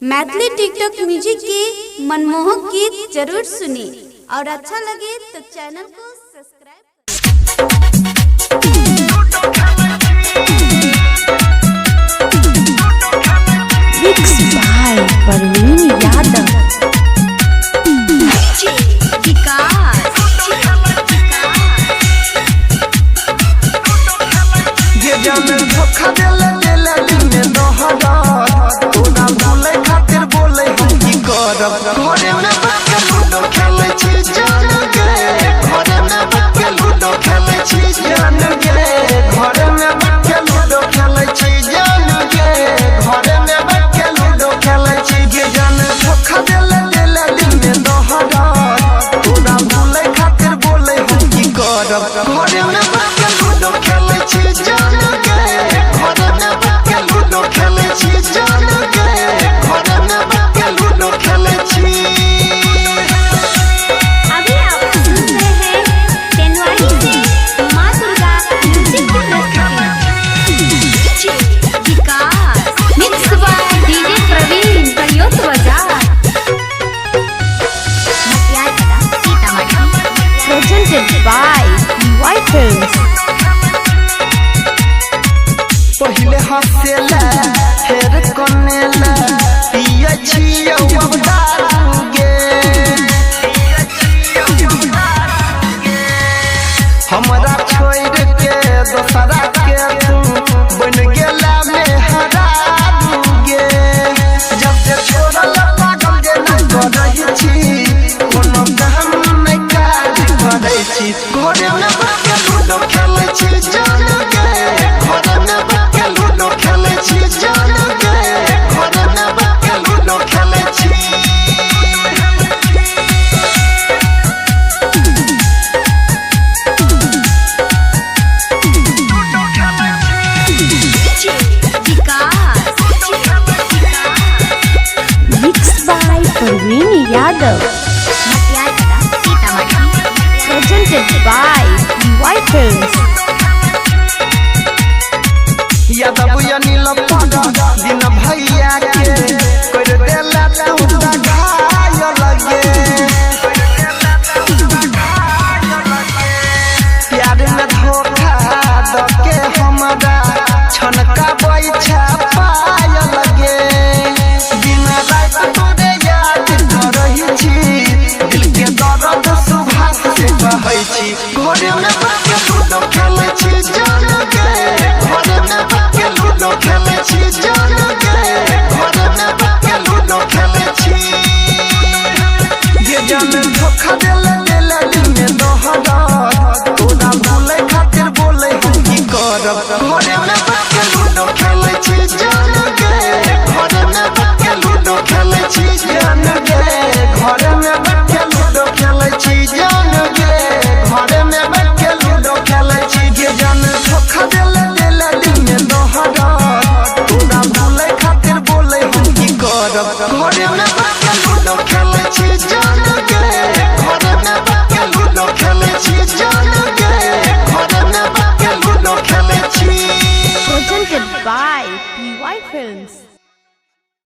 Maithili TikTok music के मनमोहक गीत जरूर सुने और अच्छा लगे तो चैनल को subscribe. Mix by Parveen Yadav. धोखा देले दिन में दोहरा तोरा भूले खातिर बोले हम की करब। घरे में बैठ के लूडो खेले छी जान गे, घरे में बैठ के लूडो खेले छी जान गे, घरे में बैठ के लूडो खेले छी जान गे, घरे में बैठ के लूडो खेले छी गे जान। धोखा देले दिन में दोहरा तोरा भूले खातिर बोले हम की करब। घरे में बैठ के लूडो खेले छी जान गे, घरे में बैठ के लूडो खेले छी जान गे, घरे में बैठ के लूडो खेले छी। अभी आप सुन रहे हैं टेनवाड़ी से माँ दुर्गा म्यूजिक की प्रस्तुति। मिक्स बाय डीजे प्रवीण करियोत बाजार Presented by White Films। पहिले हंसेला फेर कनेला पिया छियौ अब दारू गे, हमरा छोड़ के दोसरा के तू बन गेला में हरारू गे। जब से छोड़ल पागल जे नहीं करही छी, कोनो काम नहीं काज करै छी। घरे में बैठ के लूडो खेलै छी जान गे, घरे में बैठ के लूडो खेलै छी जान गे, घरे में बैठ के लूडो खेलै छी। Mix by Parveen Yadav. Presented by White Films। Yadav या नील पागा दिन भैया के कर देला तू घायल लगे। प्यार में धोखा दके हमरा छनका बैठा पायल लगे। दिन रात तोरे याद करही छी, दिल के दर्द सुभाष से कहै छी। घरे में बैठ के लूडो खेलै छी जान गे, घरे में बैठ के लूडो खेलै छी जान गे, घरे में बैठ के लूडो खेलै छी। ये जान धोखा देले दिन में दोहरा तोरा भूले खातिर बोले हम की करब। घरे में बैठ